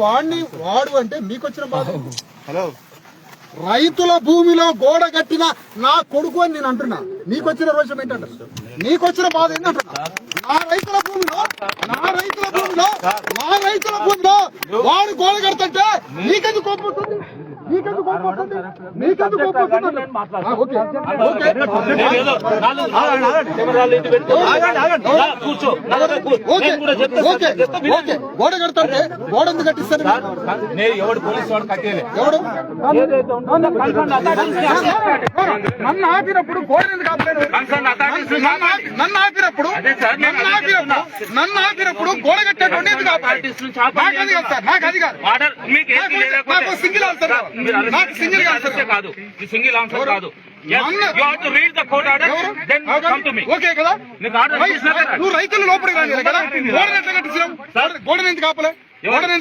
వాడు అంటే మీకు వచ్చిన బాధ. హలో, రైతుల భూమిలో గోడ కట్టిన నా కొడుకు అని నేను అంటున్నా. నీకు వచ్చిన రోషం ఏంటంటే, నీకు వచ్చిన బాధ ఏంటంటున్నా. నా రైతుల భూమిలో వాడు గోడ కడుతుంటే నీకెందుకు కోపం వస్తుంది? నీకెందుకు కోపం వస్తుంది? నీకెందుకు కోపం వస్తుంది? గోడ కడుతుంటే గోడ ఎందుకు కట్టిస్తారు? ఎవడు పోలీసు వాడు కట్టేది? ఎవడు నన్ను ఆపినప్పుడు గోడ ఎందుకు ఆపలేదు? నన్ను ఆపినప్పుడు గోడ కట్టేటువంటి ఎందుకు ఆపాలి? నాకు అది కాదు. నాకు సింగిల్ ఆన్సర్ కాదు. సింగిల్ ఆన్సర్ కాదు. ఓకే కదా, నువ్వు రైతులు లోపలికి రాలేదు కదా. గోడను ఎట్లా కట్టించాం? గోడను ఎందుకు ఆపలే? గోడను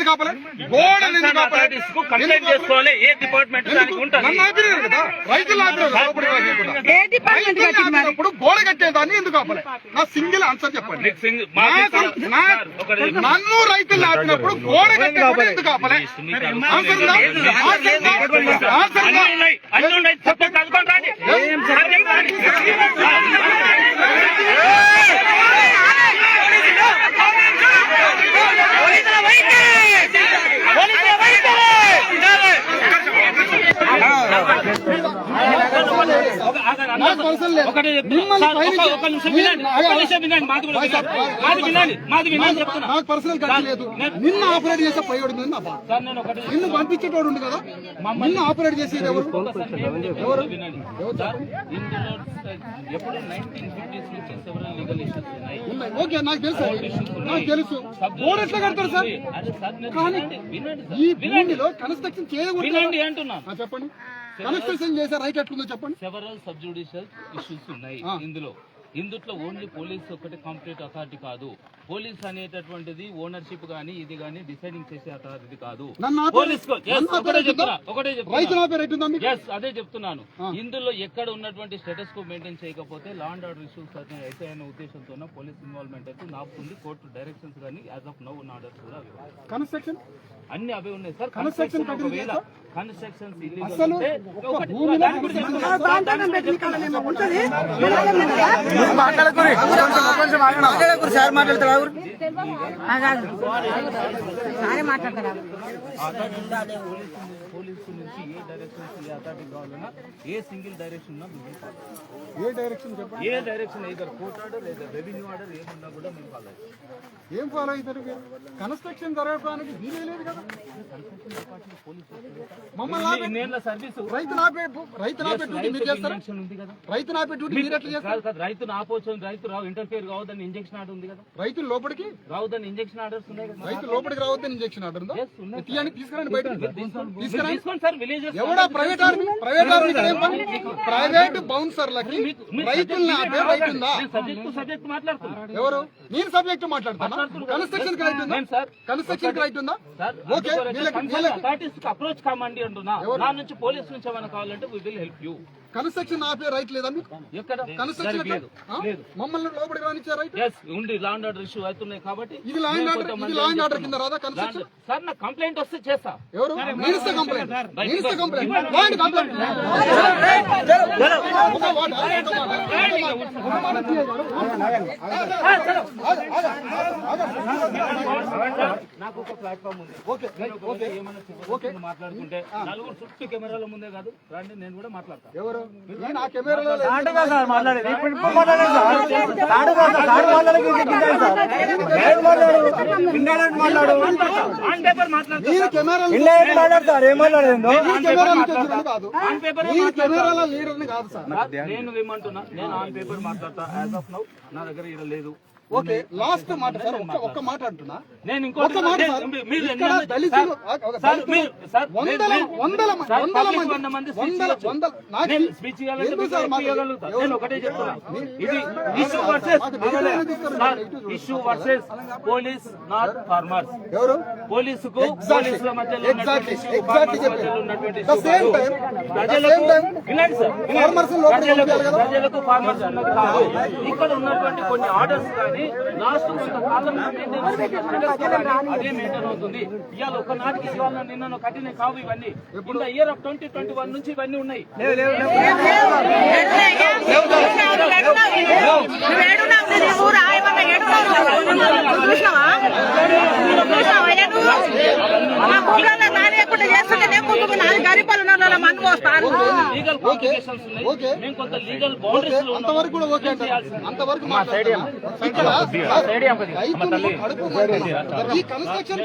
చేసుకోవాలి. ఏ డిపార్ట్మెంట్ నన్ను ఆపినారు కదా, రైతులు ఆపినప్పుడు గోడ కట్టేదాన్ని ఎందుకు ఆపలే? నా సింగిల్ ఆన్సర్ చెప్పండి. నన్ను రైతులు ఆపినప్పుడు గోడ కట్టేటప్పుడు ఎందుకు ఆపలే? నాకు పర్సనల్ ఖర్చు లేదు. నిన్ను ఆపరేట్ చేసే పైవాడు నిన్ను పంపించేటోడు ఉంది కదా. నిన్ను ఆపరేట్ చేసేది ఎవరు? ఓకే, నాకు తెలుసు. గోడ ఎట్లా కడతారు సార్? కానీ ఈ భూమిలో కన్స్ట్రక్షన్ చేయకూడదు అంటున్నా. చెప్పండి, కన్స్ట్రక్షన్ చేసే రైట్ ఎట్లుందో చెప్పండి. సెవరల్ సబ్ జ్యుడిషియల్ ఇష్యూస్ ఉన్నాయి ఇందులో ఓన్లీ పోలీస్ ఒకటి కాంప్లీట్ అథారిటీ కాదు. పోలీస్ అనేటటువంటిది ఓనర్షిప్ గానీ ఇది గానీ డిసైడింగ్ చేసే అథారిటీ కాదు. అదే చెప్తున్నాను. ఇందులో ఎక్కడ ఉన్నటువంటి స్టేటస్ కో మెయింటైన్ చేయకపోతే లా అండ్ ఆర్డర్ ఇష్యూస్ అయితే అనే ఉద్దేశంతో పోలీస్ ఇన్వాల్వ్మెంట్ అయితే నాపుతుంది. కోర్టు డైరెక్షన్స్ కానీ యాజ్ ఆఫ్ నౌ ఆర్డర్స్ కూడా కన్స్ట్రక్షన్ అన్ని అవే ఉన్నాయి సార్. కన్స్ట్రక్షన్ కన్స్ట్రక్షన్స్ పోలీసు నుంచి ఏ డైరెక్షన్ అథారిటీ కావాలన్నా a single direction A direction ఏదో కోర్ట్ ఆర్డర్ లేదా రెవెన్యూ ఆర్డర్ ఏమున్నా కూడా మేము ఫాలో అవుతాం. ఏం ఫాలో అవుతారు? కన్స్ట్రక్షన్ జరగడానికి వీలే లేదు కదా. మమ్మల్ని సర్వీస్ రైతు నాపే డ్యూటీ మీరు చేస్తారు. రైతు నాపే డ్యూటీ మీరు ఎట్లా చేస్తారు? రైతు ఆపోవచ్చు, రైతు రావు ఇంటర్ఫియర్ కావద్దని ఇంజెక్షన్ ఆర్డర్ ఉంది కదా. రైతులు లోపలికి రావద్దని ఇంజెక్షన్ ఆర్డర్స్ ఉన్నాయి కదా. రైతు లోపలికి రావద్దని ఇంజెక్షన్ ఆర్డర్ ఉందా? తీసుకురండి బయట. ఎవడా ప్రైవేట్ ఆర్మీ ప్రైవేట్ బౌన్సర్లకి రైతుల్ని ఆపే రైట్ ఉందా? సబ్జెక్ట్ మాట్లాడుతున్నా. ఎవరు? నేను సబ్జెక్ట్ మాట్లాడుతున్నా. కన్స్ట్రక్షన్ రైట్ ఉందా? కన్స్ట్రక్షన్ రైట్ ఉందా? ఓకే, అప్రోచ్ కామండి అంటున్నా. నా నుంచి పోలీస్ నుంచి ఏమైనా కావాలంటే we will help you. Construction ఆపే రైట్ లేదా మీకు? కన్స్ట్రక్షన్ మమ్మల్ని లోపలికి రానిచ్చే రైట్ ఉంది. లా అండ్ ఆర్డర్ ఇష్యూ అవుతున్నాయి కాబట్టి ఇది లా అండ్ ఆర్డర్ కింద రాదా కన్స్ట్రక్షన్? సార్ నాకు కంప్లైంట్ వస్తే చేస్తా. ఎవరు? మినిస్టర్ కంప్లైంట్ నాకు ఒక ప్లాట్ఫామ్ ఉంది. ఏమైనా మాట్లాడుకుంటే నలుగురు చుట్టూ కెమెరాల ముందే కాదు రండి, నేను కూడా మాట్లాడతా. ఎవరు? నా కెమెరాలో లీడర్ని కాదు సార్. నేను ఏమంటున్నా, నేను ఆన్ పేపర్ మాట్లాడతా. యాజ్ ఆఫ్ నౌ నా దగ్గర ఇక్కడ లేదు. ఓకే, లాస్ట్ మాట సార్, ఒక్క మాట అంటున్నా. నేను ఇంకొక మాట వందల మంది స్పీచ్ నేను ఒకటే చెప్తున్నా. ఇది issue versus police not farmers. ఎవరు? పోలీసుకు పోలీసుల మధ్యలో ఉన్నటువంటి ప్రజలకు ఫార్మర్స్ ఉన్నది కాదు. ఇక్కడ ఉన్నటువంటి కొన్ని ఆర్డర్స్ కానీ కానీ లాస్ట్ కొంతకాలం అదే మెయింటైన్ అవుతుంది. ఇవాళ ఒకనాటికి ఇవాళ నిన్న కట్టిన కావు ఇవన్నీ ఇప్పుడు ఇయర్ ఆఫ్ 2021 నుంచి ఇవన్నీ ఉన్నాయి. లీగల్ కాంప్లికేషన్స్ ఉన్నాయి. మేము కొంత లీగల్ బౌండరీస్ లో అంతవరకు కూడా ఓకే అంటారు. అంతవరకు ఇక్కడ రైతులు కడుపు ఈ కన్స్ట్రక్షన్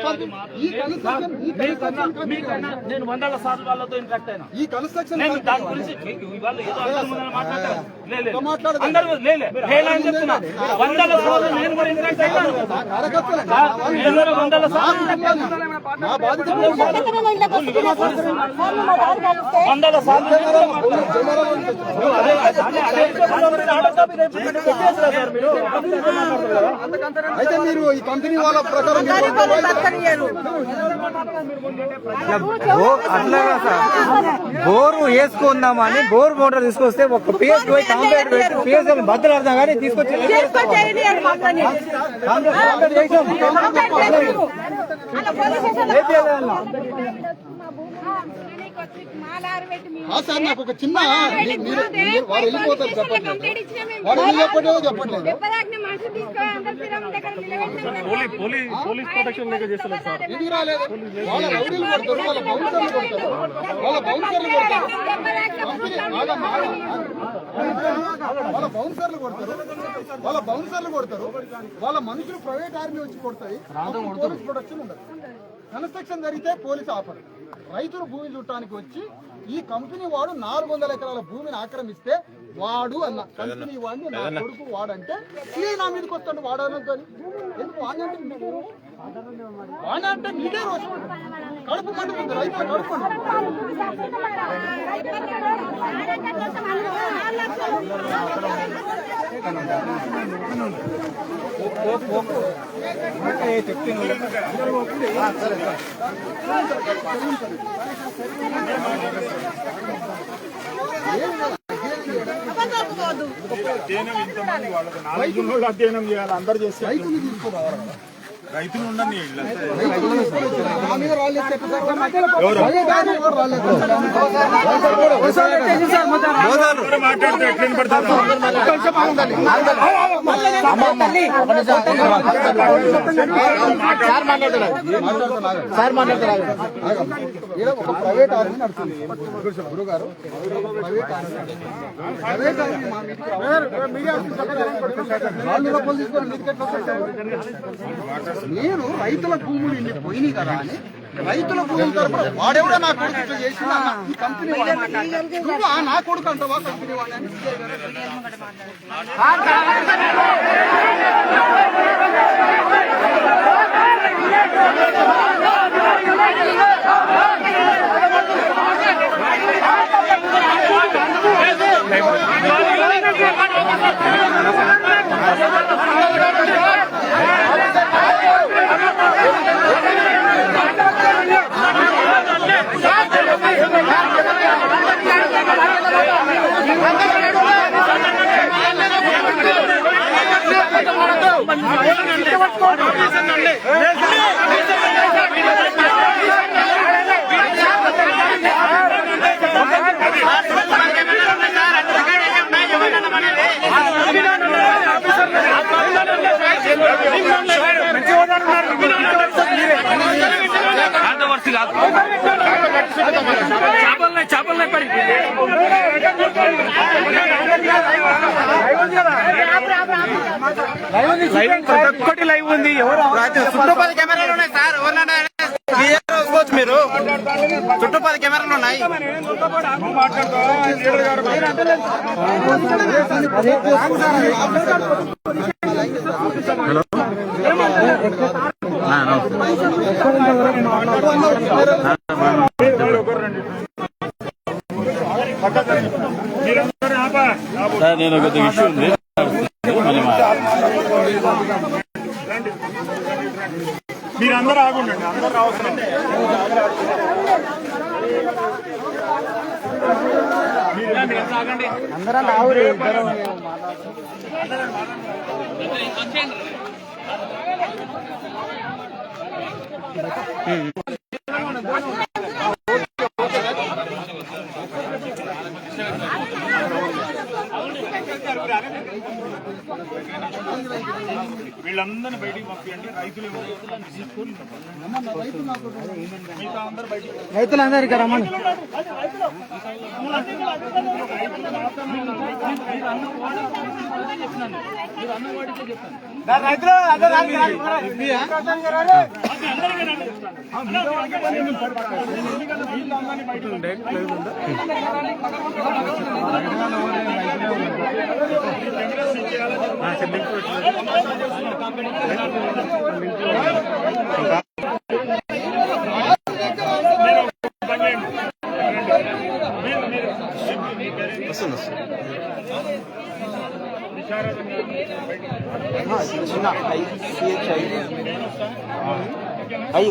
నేను వందల సార్లు వాళ్ళతో ఇంట్రాక్ట్ అయినా. ఈ కన్స్ట్రక్షన్ నేను దాని గురించి ఇవాళ ఏదో అందరూ మాట్లాడతారు. అందరూ లేని చెప్తున్నా. వందల సార్లు నేను కూడా ఇంట్రాక్ట్ అయినాను. నేను వందల సార్లు నా బాధ్యత వందల సార్లు అయితే మీరు ఈ కంపెనీ వాళ్ళ ప్రకారం అట్లాగా సార్ బోరు వేసుకుందామని బోర్ మోటార్ తీసుకొస్తే ఒక పిఎస్ పోయి కాంప్లైంట్ పెట్టి పిఎస్ బద్దలు అర్థం కానీ తీసుకొచ్చి సార్ నాకు ఒక చిన్న వాడు వెళ్ళిపోతారు చెప్పండి. వాడు వెళ్ళి చెప్పండి చెప్పట్లేదు. ఇది రాలేదు. వాళ్ళ రౌడీలు కొడతారు, వాళ్ళ బౌన్సర్లు కొడతారు, వాళ్ళ బౌన్సర్లు కొడతారు, వాళ్ళ బౌన్సర్లు కొడతారు, వాళ్ళ బౌన్సర్లు కొడతారు, వాళ్ళ మనుషులు ప్రైవేట్ ఆర్మీ వచ్చి కొడతాయి. పోలీస్ ప్రొటెక్షన్ ఉండదు. కన్స్ట్రక్షన్ జరిగితే పోలీసు ఆపరు. రైతులు భూమి చుట్టానికి వచ్చి ఈ కంపెనీ వాడు 400 ఎకరాల భూమిని ఆక్రమిస్తే వాడు అన్న కంపెనీ వాడిని నా కొడుకు వాడంటే నా మీదకి వస్తాడు వాడనంతో ఎందుకు వాడంటే మీకే రోజు కడుపు మండుతుంది. రైతుల కడుపు అధ్యయనం చేయాలి. అందరు చేస్తే రైతులు తీసుకురావాలి. రైతులు ఉండని మాట్లాడితే ఎట్లా పడతారు. ఒక ప్రైవేట్ ఆర్మీ నడుస్తుంది. గురుగారు ప్రైవేట్ ఆర్మీ తీసుకొని నేను రైతుల భూములు ఇన్ని పోయినాయి కదా అని రైతుల భూముల తరపున వాడెవడో నా కొడుకు ఇట్లా చేసిన ఈ కంపెనీ నువ్వు నా కొడుకు అంటావా కంపెనీ వాడని చేపలు పడి ఒక్కటి లైవ్ ఉంది. ఎవరు చుట్టూ 10 కెమెరాలు ఉన్నాయి సార్. ఎవరు మీరు చుట్టూ 10 కెమెరాలు ఉన్నాయి. నేను ఒక ఇష్యూ ఉంది. మీరు అందరూ ఆగుండండి, అందరూ అవసరం. వీళ్ళందరినీ బయటికి పంపించండి. రైతులు మిగతా అందరూ బయటికి రైతులందరికీ రమ్మని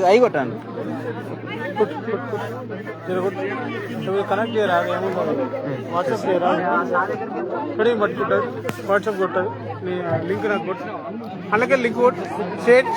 అయి కొట్టండి కనెక్ట్ చేయరా వాట్సాప్ చేయరా పట్టుకుంటారు వాట్సాప్ కొట్టారు లింక్ నాకు కొట్టు అలాగే లింక్ కొట్టు షేర్